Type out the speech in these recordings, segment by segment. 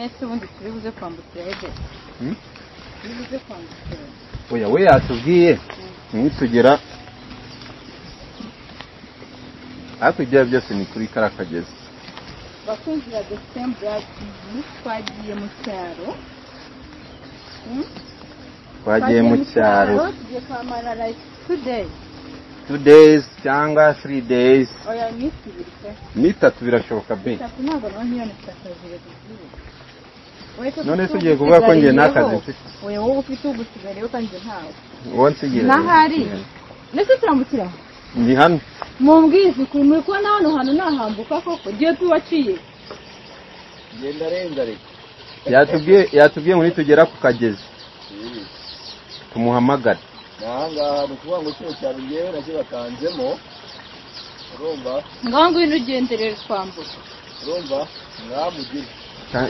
ese ubundi turibuze kwambukira ege turibuze kwambukira oya we yatubwiye nitugera akujya byose ni kuri karakageze bakunzira the same brad twagiye mu cyaro twagiye mu cyaro tugiye kwamara like 2 days cyangwa 3 days oya misi birike mitatu birashoboka be ntabwo niyo nitakaziye none tugiye kuvuga ko ngiye nakazi mfite oya wowe ufite ugusigariye kandi ntawe wowe nsigira nahari nese turamukira ni hano mumbwize kumwe ko naho hano nahambuka koko giye tuwaciye genda renza reka yatubwiye ngo nitugera ku kagezi tumuhamagara nanga nukuvuga ngo cyo cyane ngewe nacyo bakanzemo urumva ngango inugenderere kwambuka urumva ngamugire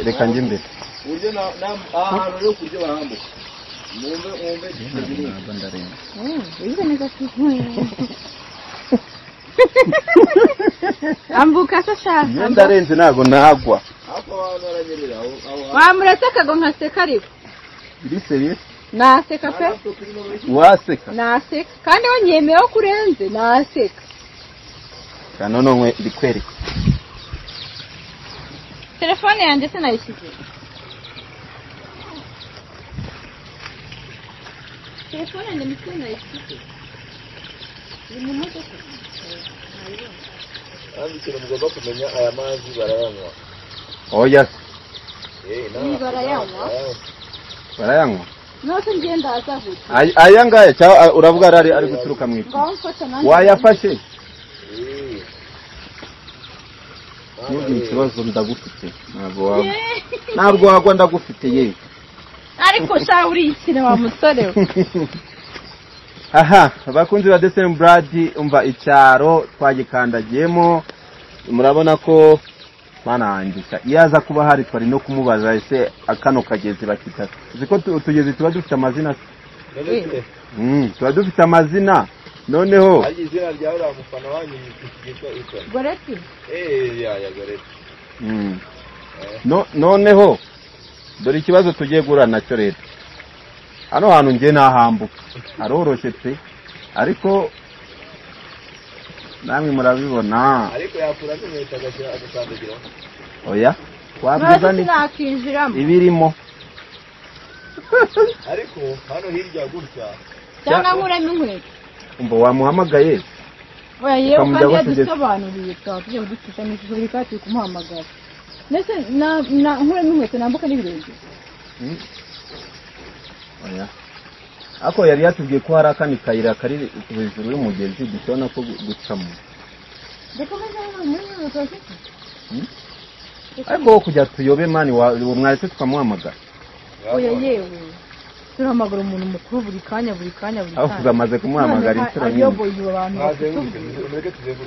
reka njye imbere uryo na ahantu yo kuryo bahambuka mumbe ntabwo ndarenga izo neza ambuka sasa ndarenze ntago nagwa hapo baranyerera aho wamuretse akago nkaseka ariko bisebiye naseka pe waseka naseka kandi wanyemeye kurenze naseka kana none ndikwereka telefone yanjye sinayishyize telefone yanjye sinayishyize ni mu modoka andikira mugomba kumenya aya mazi barayanywa oya barayanywa nose ngenda azavuga aya ngaya cyangwa uravuga ari guturuka mu iti wayafashe n'ubu ikibazo ndagufite ntabwo wagwa ndagufite yewe ariko sha urikire wa musore we aha bakunzi ba Desem Brad umva icyaro twagikandagiyemo murabona ko manangisha yaza kuba hari twari no kumubaza ese akano kagezi bakitatu ziko tugeze tuba dufite amazina tuba dufite amazina noneho ari izina ryawe ramufana wanyu yitwa Goreti ya Goreti noneho dore ikibazo tugiye gura nacyo rero hano hantu ngiye nahambuka aroroshye pe ariko namwe murabibona ariko yakura n'inkweto agakandagira oya wabwiza ni ibirimo ariko hano hirya gutya cyangwa nkuremo inkweto umbo wamuhamagaye oya yewe kandi yadusobanuriye twavuye gucisha n'ishusho rikati kumuhamagara nese nkuremo inkweto nambuka n'ibirenge oya ako yari yatubwiye ko hari akandi kayira kari hejuru y'umugezi dushobora ko gucamo ariko kujya tuyobe mani mwaretse tukamuhamagara oya yewe turahamagara umuntu mukuru buri kanya aho amaze kumuhamagara inshuro nyinshi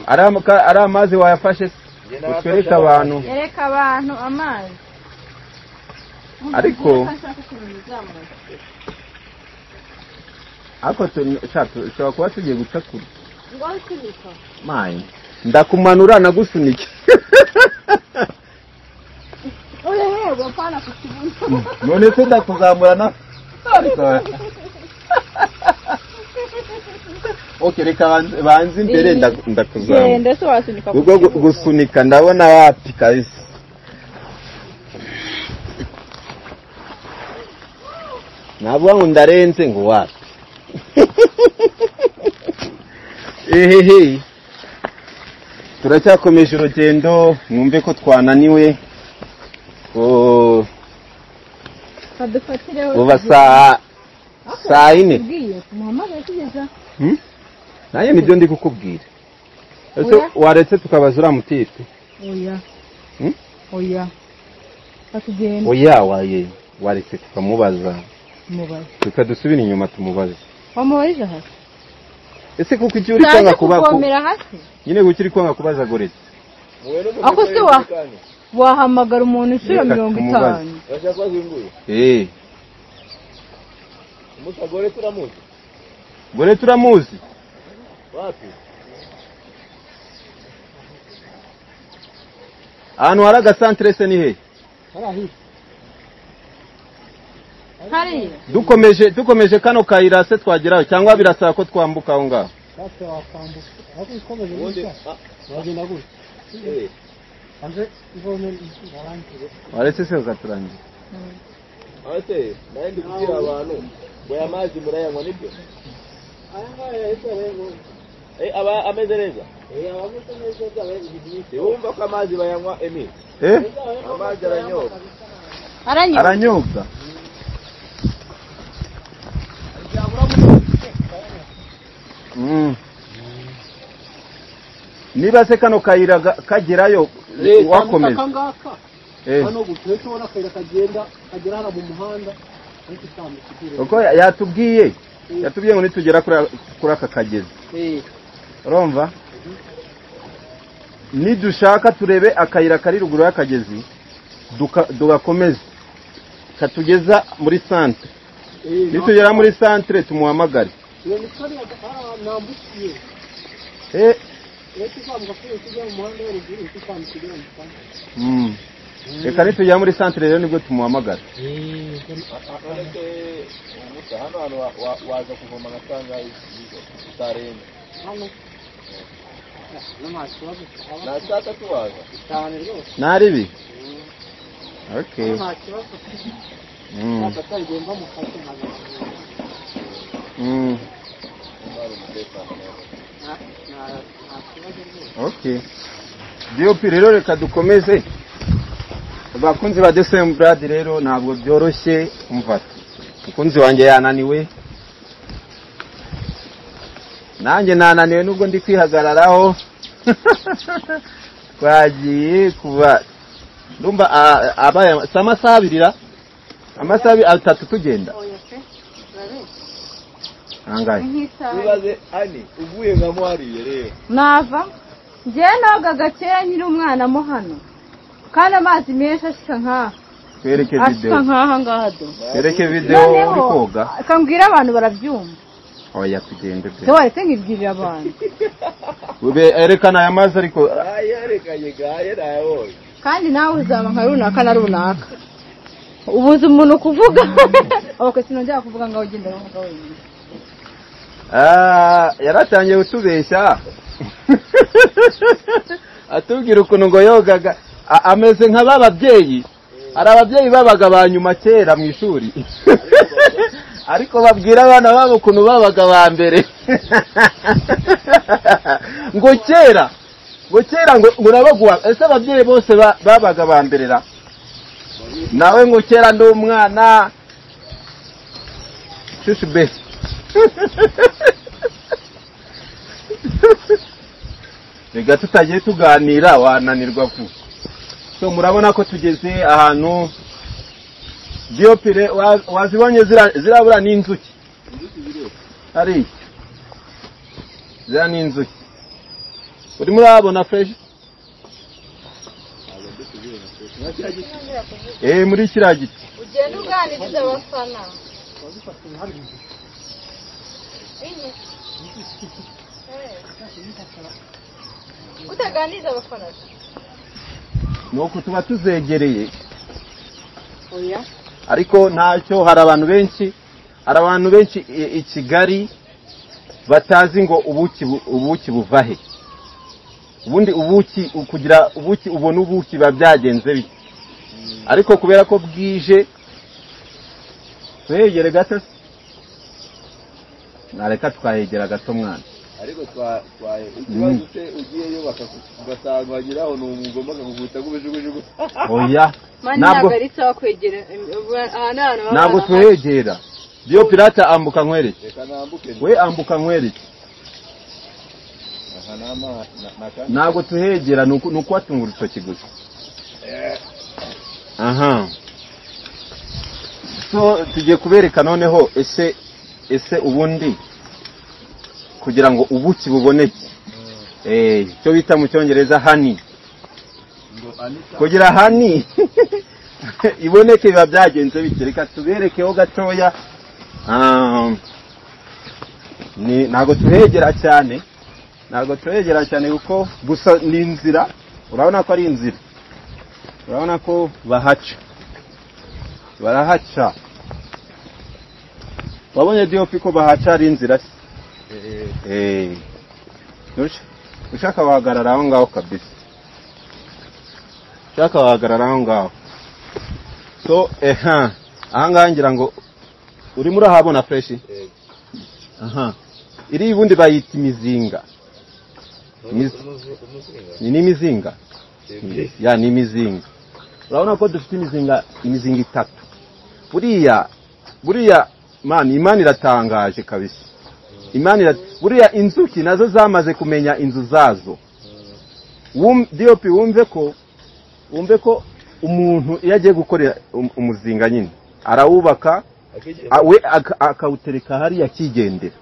abantu ari amazi wayafashe utwereka abantu yereka abantu amazi ariko ako ushobora kuba tugiye gucakura mayi ndakumanura nagusunike oya yewe apana kukibuno none se ndakuzamura na okay reka banze imbere ndakuzamura ndetse wasunika ubwo gusunika ndabona wapi kabisa nabwo ngo ndarenze ngo wapi turacyakomeje urugendo mwumve ko twananiwe uba saa ine nayo nibyo ndi kukubwira ese waretse tukabaza uriya mutipe oya waretse tukamubaza tukadusubira inyuma tumubaze wamubarije hasi ese kuko icyo uri kwanga kuba nyine guki uri kwanga kubaza Goreti ako se wahamagara umuntu inshuro 50 urashaka kubaza inguye umusa Goreti uramuzi wapi ahantu hari agasantere se ni he dukomeje kano kayira se twageraho cyangwa birasaba ko twambuka aho ngaho waretse se ukaturangira ate naye ndikubwira abantu ngo aya mazi murayanywa nibyo aba ameze neza wumva ko amazi bayanywa Emile amazi aranyobwa niba se kano kayira kagerayo wakomeza hano gutetse ubona akayira kagera hano mu muhanda uko yatubwiye ngo nitugera kuri aka kagezi urumva nidushaka turebe akayira kari ruguru y'akagezi dugakomeza katugeza muri centre nitugera muri centre tumuhamagare reka nitugera muri centre rero nibwo tumuhamagara hano waza kuvoma agatanga utarenga nashaka tuwaza naribi okay okay DOP rero reka dukomeze bakunzi ba December rero ntabwo byoroshye umva mukunzi wanjye yananiwe nanjye nananiwe nubwo ndi kwihagararaho twagiye kuba ndumva abaye samasabirira amasabi atatu tugenda angaye bibaze ani uvuye nka mwariye rero nava ngiye noga gakera nyiri umwana mo hano kandi amazi menshi ashika nkaha twereke video ashika nkaha ngaha do twereke video uri koga akambwira abantu barabyumva oya tugende byo se waretse ngibwirira abantu ube erekana aya mazi ariko ayerekanye gaye nayo kandi nawe uzaba nka runaka na runaka ubuze umuntu kuvuga abako sinongera kuvuga ngo ugende bavuga wenyine yaratangiye utubeshya atubwira ukuntu ngo yogaga ameze nka bababyeyi ari ababyeyi babaga banyuma kera mu ishuri ariko babwira abana babo ukuntu babaga ba mbere ngo kera ngo nabaguha ese ababyeyi bose babaga ba mbere ra nawe ngo kera ndi umwana shushube rega tutagiye tuganira wananirwa ku so murabona ko tugeze ahantu Diopire wazibonye zirabura n'inzuki ari zira n'inzuki uri murabona fresh muri kiriya giti ugenda uganiriza abafana utaganiriza abafana nuko tuba tuzegereye oya ariko ntacyo hari abantu benshi i Kigali batazi ngo ubuki buvahe ubundi ubuki kugira ubuki ubona ubuki babyagenze bite ariko kubera ko bwije twegere gato nareka twahegera gato mwana ariko twaye ikibazo se ugiyeyo bagasanga wagiraho ni umugomba kuguta gubijugujugu oya ntabwo tuhegera Dio pirata ambuka nkwereke we ambuka nkwereke ntabwo tuhegera nuko watunga urutoki gusa aha so tugiye kubereka noneho ese ubundi kugira ngo ubuki buboneke cyo bita mu cyongereza honey kugira honey iboneke biba byagenze bike reka tuberekeho gatoya ntabwo tuhegera cyane kuko gusa ni inzira urabona ko ari inzira urabona ko barahaca wabonye DOP ko bahacari inzira ushaka wahagarara aho ngaho kabisa so aha ngaha ngira ngo urimo urahabona fresh iri ibundi bayita imizinga ni imizinga ya ni imizinga urabona ko dufite imizinga itatu buriya Imana iratangaje kabisa buriya inzuki nazo zamaze kumenya inzu zazo DOP wumve ko umuntu iyo agiye gukorera umuzinga nyine arawubaka we akawutereka hariya akigendera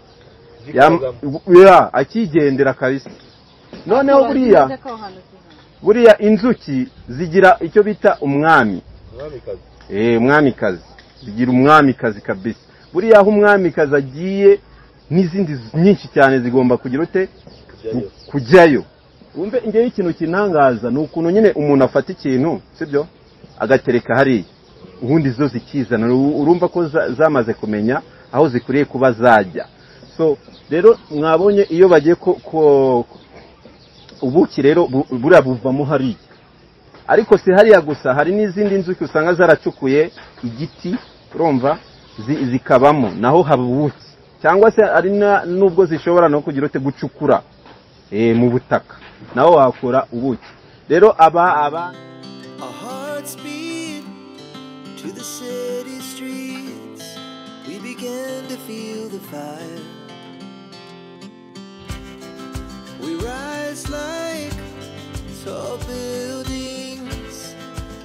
akigendera kabisa noneho buriya inzuki zigira icyo bita umwamikazi zigira umwamikazi kabisa buriya aho umwamikazi agiye n'izindi nyinshi cyane zigomba kugira ute kujyayo wumve ingeye ikintu kinangaza ni ukuntu nyine umuntu afata ikintu sibyo agatereka hariya ubundi zo zikizana urumva ko zamaze kumenya aho zikuriye kuba zajya so rero mwabonye iyo bagiye ko ubuki rero buriya buvamo hariya ariko si hariya gusa hari n'izindi nzuki usanga zaracukuye igiti urumva zikabamo naho haba ubuki cyangwa se ari nubwo zishobora no kugira ute gucukura mu butaka naho wakora ubuki rero aba to the city streets we began to feel the fire. We rise like tall buildings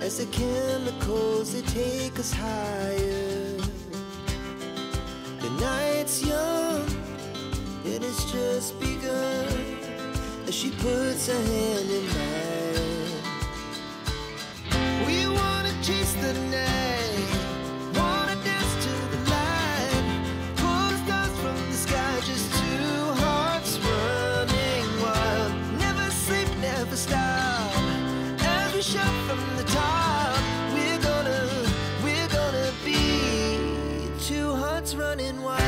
as the chemicals they take us higher. The night's young and it's just begun as she puts her hand in mine. We wanna chase the night, wanna dance to the light, pull the stars from the sky, just two hearts running wild. Never sleep, never stop, as we shout from the top. We're gonna be two hearts running wild.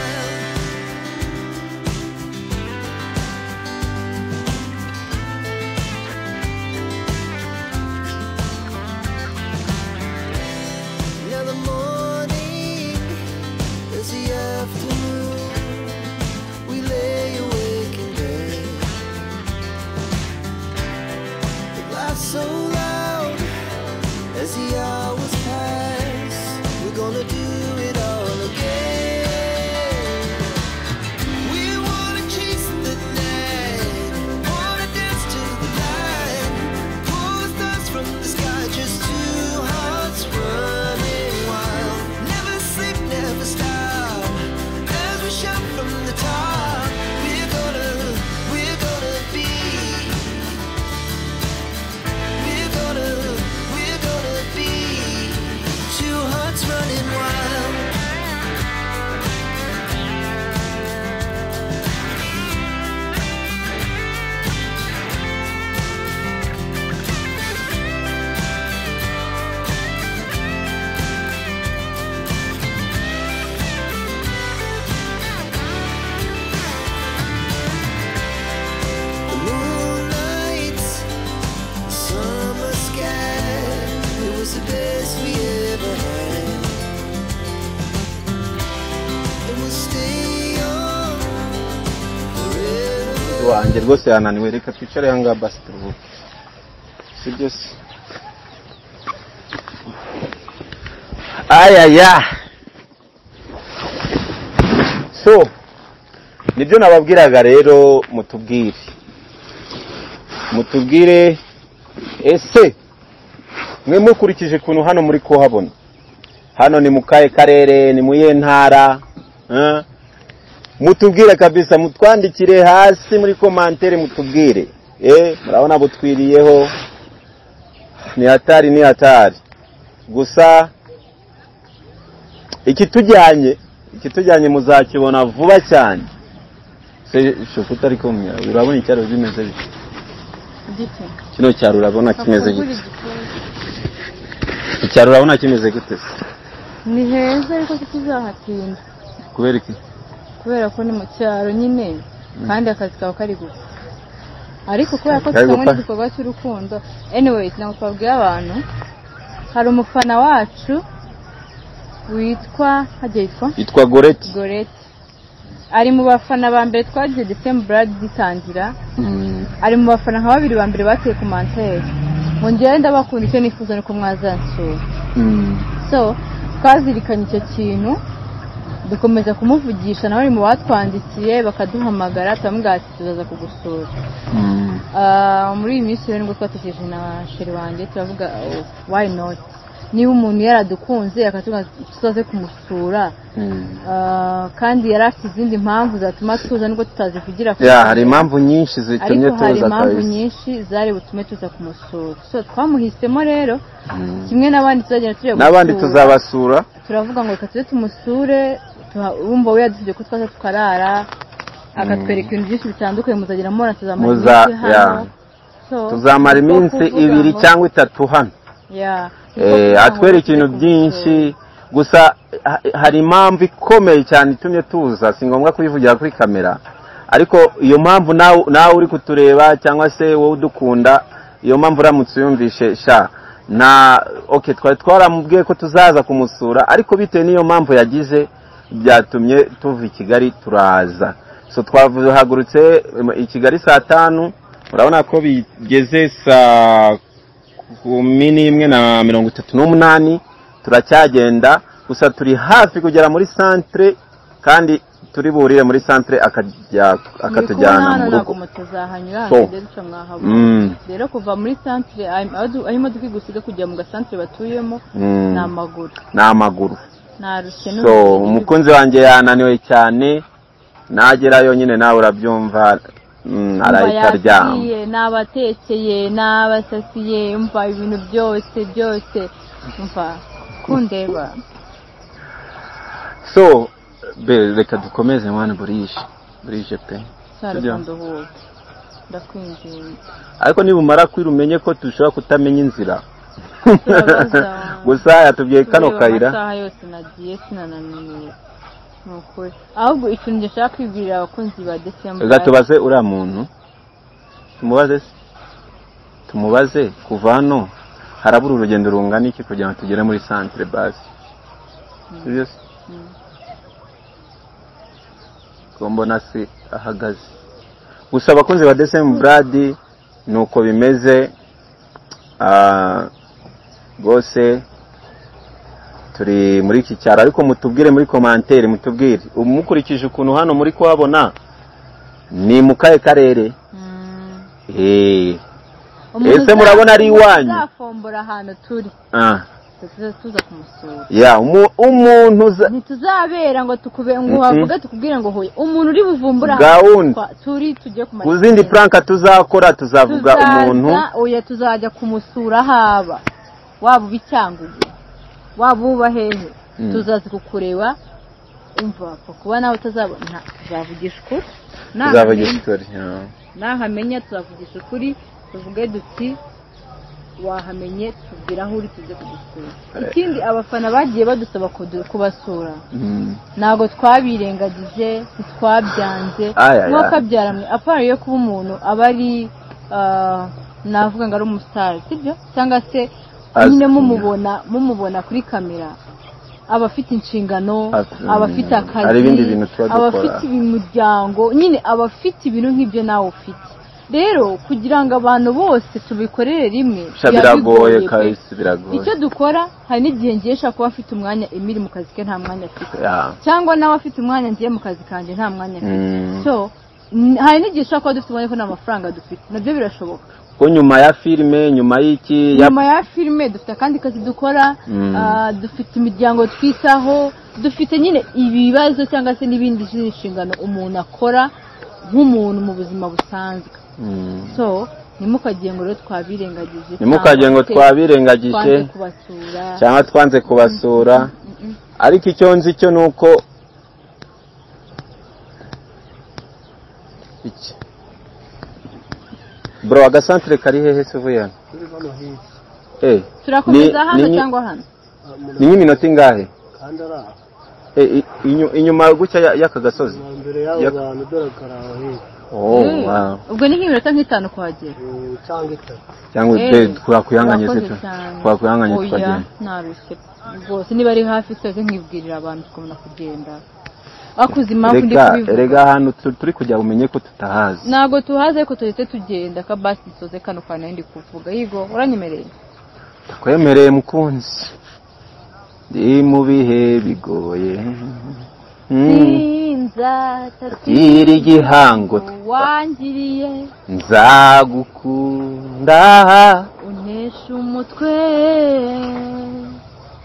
So loud as the hours pass, we're gonna do it all again. We wanna chase the night, wanna dance to the light, pull the stars from the sky, just two hearts running wild. Never sleep, never stop, as we shout from the top. We're gonna be two hearts running wild. The moonlight, summer sky, it was the best we ever had. And we'll stay on forever. wanjye rwose yananiwe reka twicare hanga basi turuhuke sibyo se ayaya so nibyo nababwiraga rero mutubwire ese mwe mukurikije kuntu hano muri kuhabona hano ni mukaye karere ni muye ntara mutubwire kabisa mutwandikire hasi muri commentaire mutubwire murabona butwiriyeho ni hatari gusa ikitujyanye muzakibona vuba cyane se shokuta ariko urabona icyaro bimeze bite kino cyaro urabona kimeze gute icyaro urabona kimeze gute ni heza ariko kizahatinda kubera iki? kubera ko ni mu cyaro nyine kandi akazi kawe kari gupfa ariko kubera ko tumwe n'igikorwa cy'urukundo anyways ntabwo twabwiye abantu hari umufana wacu witwa Gorete ari mu bafana ba mbere twagiye December Brad gitangira ari mu bafana nka babiri ba mbere bateye commentaire ngo njyewe ndabakunda icyo nifuza nuko mwazansura so twazirikanye icyo kintu dukomeza kumuvugisha nawe mu batwandikiye bakaduhamagara turamubwira ati tuzaza kugusura muri iyi minsi rero nibwo twatekereje na sheri wanjye turavuga why not niba umuntu yaradukunze akatuga tuzaze kumusura kandi yari afite izindi mpamvu zatuma tuza nubwo tutazivugira hari impamvu nyinshi zitumye tuza hari impamvu nyinshi zari butume tuza kumusura so twamuhisemo rero kimwe n'abandi tuzagenda tujya gusura n'abandi tuzabasura turavuga ngo reka tuze tumusure wumva we yadusabye ko twaza tukarara akatwereka ibintu byinshi bitandukanye muzagera mubona tuzamara iminsi hano tuzamara iminsi 2 cyangwa 3 hano atwereka ibintu byinshi gusa hari impamvu ikomeye cyane itumye tuza si ngombwa kubivugira kuri kamera ariko iyo mpamvu nawe uri kutureba cyangwa se wowe udukunda iyo mpamvu uramutse uyumvishe okay twari twaramubwiye ko tuzaza kumusura ariko bitewe n'iyo mpamvu yagize byatumye tuva i Kigali turaza so twahagurutse i Kigali saa 5 urabona ko bigeze saa 11:38 turacyagenda gusa turi hafi kugera muri centre kandi turi burire muri centre akatujyana mu rugo rero kuva muri centre arimo dukigusiga kujya mu gasantre batuyemo n'amaguru so umukunzi wanjye yananiwe cyane nagerayo nyine nawe urabyumva arahita aryama n'abatekeye n'abasasiye umva ibintu byose umva kundeba so reka dukomeze mwana burije pe ndakwinginze ariko niba umara kwirumenye ko dushobora kutamenya inzira gusa yatubwiye kano kayira amasaha yose nagiye sinananiwe nukuri ahubwo ikintu ngishaka kwibwirira abakunzi ba December reka tubaze uriya muntu tumubaze kuva hano harabura urugendo rungana iki kugira ngo tugere muri centre base serious mbona si ahagaze gusa abakunzi ba December Brad nuko bimeze bose turi muri iki cyaro ariko mutubwire muri commentaire mutubwire umukurikije ukuntu hano muri kuhabona ni mu kahe karere ese murabona ari iwanyu tuzafombora ahantu turi tuza kumusura umuntu ntituzabera ngo uhavuge tukubwire ngo hoye umuntu uri buvumbura turi tujye ku zindi pranka tuzakora tuzavuga umuntu oya tuzajya kumusura haba waba ubicyanguye waba uba hehe tuzaza kukureba umva kuba nawe utazabona tuzavugisha ukuri nahamenya tuzavugisha ukuri tuvuge duti wahamenye tubwira aho uri tuze kugusura ikindi abafana bagiye badusaba kubasura ntabwo twabirengagije ntitwabyanze nk'uko abyaramwe apara yo kuba umuntu aba ari navuga ngo ari umusitari sibyo cyangwa se nyine mumubona kuri kamera aba afite inshingano aba afite akazi aba afite umuryango nyine aba afite ibintu nk'ibyo nawe ufite rero kugira ngo abantu bose tubikorere rimwe biragoye kahise biragoye icyo dukora hari n'igihe ngiye nshaka kuba afite umwanya Emile mu kazi ke nta mwanya afite cyangwa nawe afite umwanya ngiye mu kazi kanjye nta mwanya afite so hari n'igihe ushobora kuba dufite umwanya ko nta mafaranga dufite nabyo birashoboka ko nyuma ya filime nyuma ya filime dufite akandi kazi dukora dufite imiryango twisaho dufite nyine ibibazo cyangwa se n'ibindi nshingano umuntu akora nk'umuntu mu buzima busanzwe so ntimukagiye ngo rero twabirengagije cyangwa twanze kubasura ariko icyo nzi cyo ni uko bro agasantere kari hehe se uvuye hano turakomeza hano cyangwa hano ni nk'iminota ingahe inyuma gutya y'aka gasozi mbere y'abo bantu dore karaho hirya. wow. Ubwo ni nk'iminota nk'itanu kuhagera cyangwa twakwihanganye se tukagenda narushye rwose niba ari hafi twese nkibwirira abantu tukamenya kugenda akuze impamvu ndi kubivuga erega ahantu turi kujya umenye ko tutahazi ntago tuhaze ko tuhite tugenda ka basi soze kano kana ndi kuvuga yigo uranyemereye takwemereye mukunzi ndi mu bihe bigoye tatira igihango wangiriye nzagukunda unesha umutwe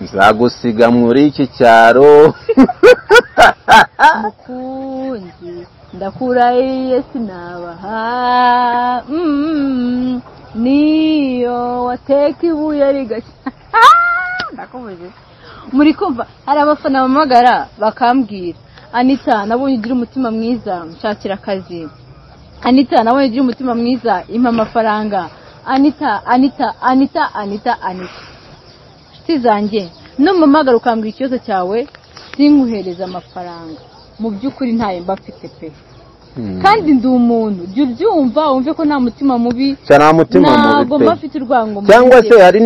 nzagusiga muri iki cyaro mukunzi ndakurahiye sinabaha niyo wateka ibuye rigashya ndakomeje muri kumva hari abafana bamagara bakambwira Anita nabonye ugira umutima mwiza nshakira akazi Anita nabonye ugira umutima mwiza impa amafaranga Anita shiti zanjye no mamagara ukambwira ikibazo cyawe sinkuhereza amafaranga mu by'ukuri ntaye mbafite pe kandi ndi umuntu jya ubyumva wumve ko nta mutima mubi cyane mutima mubi ntabwo mbafite urwango cyangwa se hari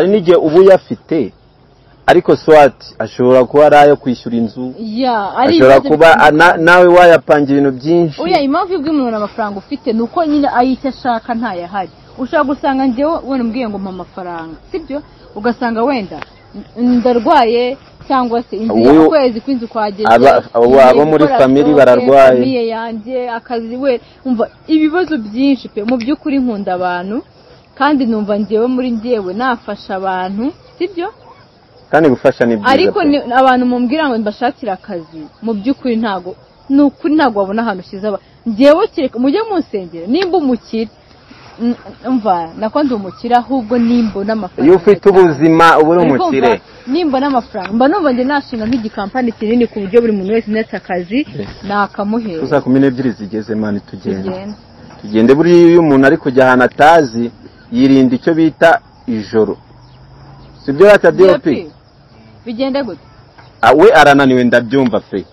n'igihe ubu yafite ariko swati ashobora kuba ari ayo kwishyura inzu ashobora kuba nawe wayapangira ibintu byinshi oya impamvu y'ubw'umuntu amafaranga ufite ni uko nyine ayicyo ashaka ntayahari ushobora gusanga njyewe wenda umbwiye ngo mpa amafaranga sibyo ugasanga wenda ndarwaye cyangwa se inzu ukwezi kw'inzu kwageze abo muri family bararwaye famiye yanjye akazi we umva ibibazo byinshi pe mu by'ukuri nkunda abantu kandi numva njyewe muri njyewe nafasha abantu sibyo kandi gufasha ni byiza ariko abantu mumbwira ngo mbashakira akazi mu by'ukuri ntago nukuri ntago wabona ahantu ushyize njyewe kireka mujye munsengera nimba umukire umva nako ndi umukire ahubwo nimba n'amafaranga iyo ufite ubuzima uba uri umukire nimba n'amafaranga mba numva ndi nashinga nk'igikampani kinini ku buryo buri muntu wese ndetse akazi nakamuhera tuza 12 zigeze mani tugende buri iyo umuntu ari kujya ahantu atazi yirinda icyo bita ijoro sibyo bata DOP bigende gute we arananiwe ndabyumva pe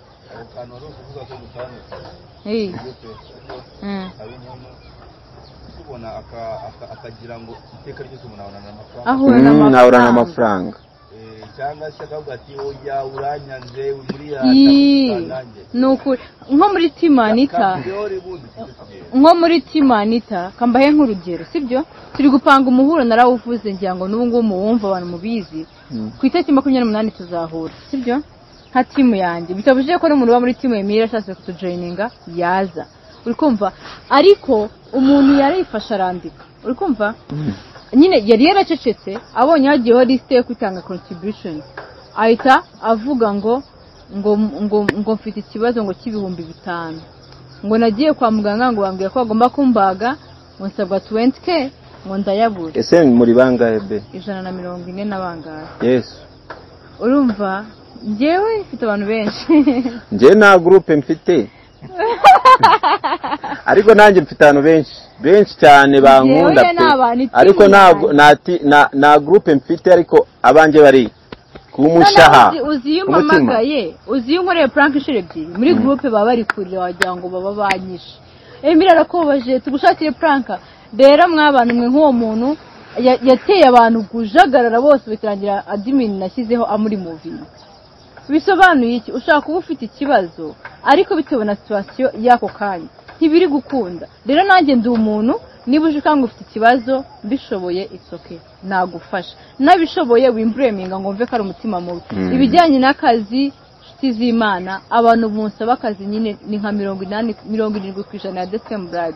akagira ngo iteka ryose umuntu abona amafaranga cyangwa se akavuga ati oya uranyanze muri nuko nko muri timanita kambahe nk'urugero sibyo turi gupanga umuhuro narawuvuze ngira ngo n'ubu ngubu muwumva abantu mubizi ku itariki 28 tuzahura sibyo nka timu yanjye bitabujije ko n'umuntu wa muri timu Emira ashatse kutujoininga yaza uri kumva ariko umuntu yarifasha arandika uri kumva nyine yari yaracecetse abonye hagiyeho liste yo gutanga contribution ahita avuga ngo mfite ikibazo ngo cy'ibihumbi 5 ngo nagiye kwa muganga ngo bambwiye ko bagomba kumbaga ngo nsabwa 20k ngo ndayagura ese muri bangahe be 140 n'abangahe yes urumva njyewe mfite abantu benshi njye nta groupe mfite ariko nanjye mfite abantu benshi cyane bankunda pe ariko na groupe mfite ariko abanje bari kumushaha uzi nkoreye prank ishire ebyiri muri groupe baba bari kurira wagira ngo baba banyishe Emira arakobaje tugushakire prank rero mw'abantu mwe nk'uwo muntu yateye abantu kujagarara bose bitirangira admin nashyizeho amuri movie bisobanuye iki ushaka kuba ufite ikibazo ariko bitewe na situation yako kanya ntibiri gukunda rero nanjye ndi umuntu niba uje kanga ufite ikibazo bishoboye itsoke nagufasha nabishoboye wimpreminga ngo mve ko ari umutima mubi ibijyanye n'akazi z'Imana abantu munsaba akazi nyine ni nka 70% ya December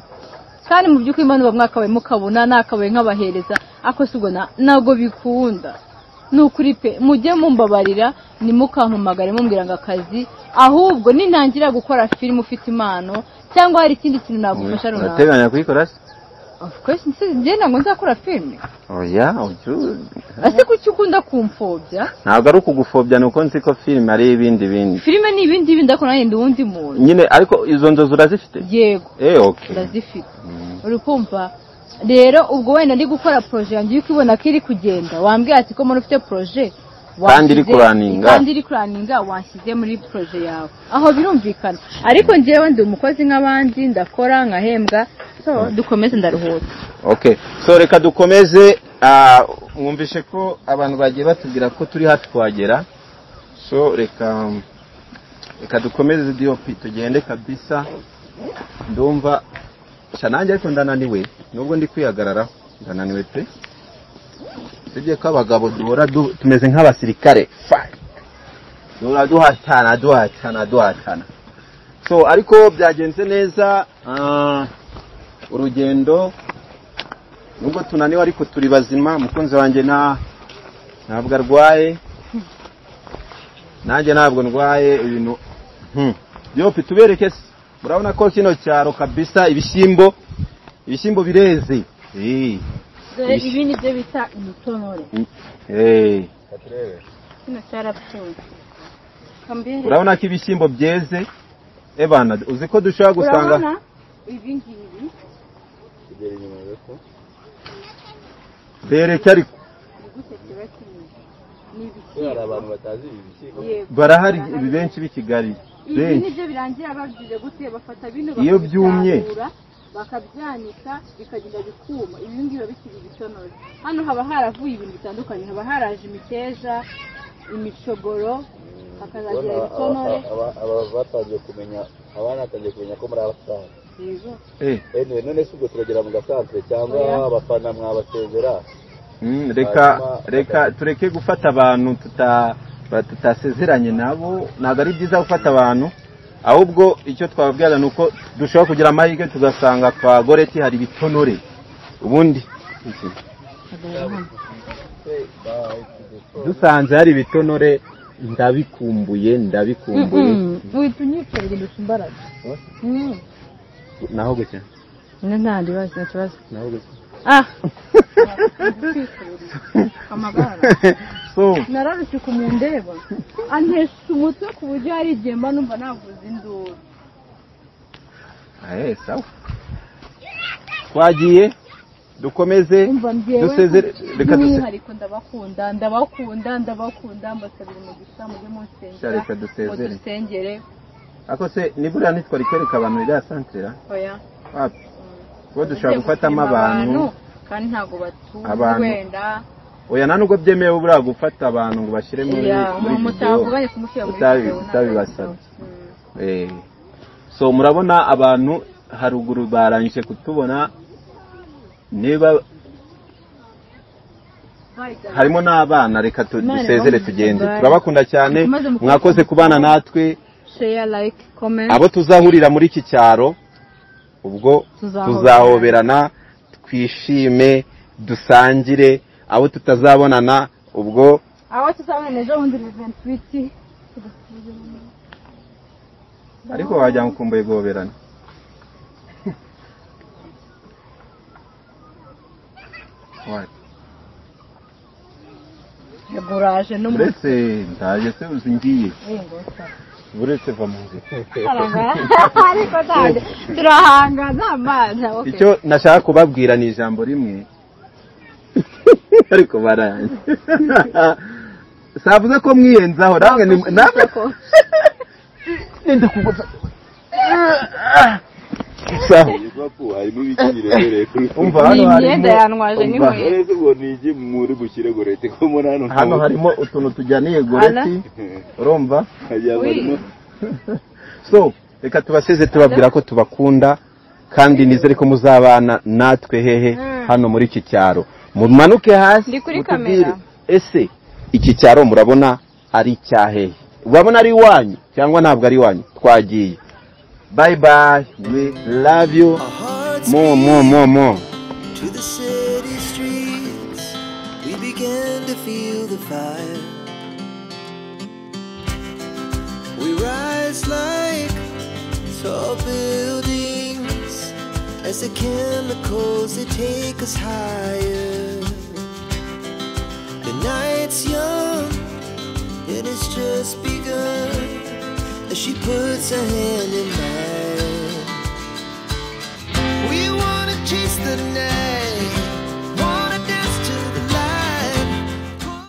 kandi mu by'ukuri Imana bamwakabaye mukabona nakabaye nk'abahereza ako sigo nago bikunda nukuri pe mujye mumbabarira ni mukampamagare mumbwira ngo akazi ahubwo nintangira gukora film ufite impano cyangwa hari ikindi kintu nagufasha runaka urateganya kuyikora se of course njye ntabwo nzakora film oya ase kuki ukunda kumfobya ntabwo ari ukugufobya nuko nzi ko film ari ibindi film ni ibindi ndakora nanjye ndi wundi muntu nyine ariko izo nzozi urazifite yego okay ndazifite uri kumva rero ubwo wenda ndi gukora projet yanjye yuko ibona ko iri kugenda wambwiye ati ko muntu ufite projet kandi iri kuraninga kandi iri kuraninga wanshyize muri projet yawe aho birumvikana ariko njyewe ndi umukozi nk'abandi ndakora nkahembwa so dukomeze ndaruhuka. Okay, so reka dukomeze. Mwumvishe ko abantu bagiye batubwira ko turi hafi kuhagera, so reka dukomeze DOP tugende kabisa. Ndumva shananje ariko ndananiwe nubwo ndi kwihagararaho, ndananiwe pe. Sibye ko abagabo duhora tumeze nk'abasirikare duhora duhatana. So ariko byagenze neza. Urugendo nubwo tunaniwe ariko turi bazima. Mukunzi wanjye ntabwo arwaye, nanjye ntabwo ndwaye ibintu. Yopi tubereke, murabona ko kino cyaro kabisa ibishyimbo bireze. Ibi ni byo bita imitonore. Kino cyarapfuye. Urabona ko ibishyimbo byeze. Ebana uzi ko dushaka gusanga ibi ngibi bereke ariko abantu batazi ibi bishyimbo barahari ibi benshi b'i Kigali benshi. Nibyo birangira babyize gute bafata bino iyo byumye bakabyanika bikagenda bikuma. Ibi ngibi bikiri ibitonore. Hano haba haravuye ibintu bitandukanye, haba haraje imiteja, imicogoro, hakazagira ibitonore. aba batangiye kumenya, abana batangiye kumenya ko muri abasaza. None se ubwo turagera mu gasantere cyangwa abafana mwabasezera? Reka tureke gufata abantu tutasezeranye nabo. Ntabwo ari byiza gufata abantu, ahubwo icyo twababwira ni uko dushobora kugira amahirwe tugasanga kwa Goreti hari ibitonore. Ubundi dusanze hari ibitonore ndabikumbuye. Uhita unyicarira imbaraga. Naho gutya nta kibazo. naho gutya amagara. So nararushye kumundeba antesha umutwe ku buryo hari igihe mba numva navuze induru. Sawa, twagiye dukomeze dusezere. Reka ariko ndabakunda mbasabira umugisha mujye munsengera dusengere. Ako se nibura nitwari kwereka abantu iriya santere oya ko dushaka gufatamo abantu kandi ntago batuwe wenda oya nubwo byemewe buriya gufata abantu ngo bashyire muri mutavuganye kumushyira muri utabibasabye. So murabona abantu haruguru barangije kutubona, niba harimo n'abana. Reka dusezere tugende. Turabakunda cyane, mwakoze kubana natwe. Share, like, comment. Abo tuzahurira muri iki cyaro ubwo tuzahoberana, twishime, dusangire. Abo tutazabonana ubwo abo tuzabona ejo bundi 28 ariko wajya mukumbuye guhoberana. yaguraje no uretse ndaje se uzingiye uretse va mu nzira ariko ndaje turahangana amana. Okay, icyo nashaka kubabwira ni ijambo rimwe ariko baranye savuze ko mwiyenzaho namwe nenda kuguza harimo ibikire umva hano imyenda yanwaje n'inkweto ngo nige muri gushyire Goreti ko muri hano harimo utuntu tujyaniye Goreti urumva. So reka tubaseze tubabwira ko tubakunda kandi nizere ko muzabana natwe hehe hano muri iki cyaro. Mumanuke hasi mutubwire ese iki cyaro murabona ari cyahehe, urabona ari iwanyu cyangwa ntabwo ari iwanyu. Twagiye. Bye bye, we love you more. To the city streets, we began to feel the fire. We rise like tall buildings as the chemicals they take us higher. The night's young and it's just begun as she puts her hand in mine. We wanna chase the night.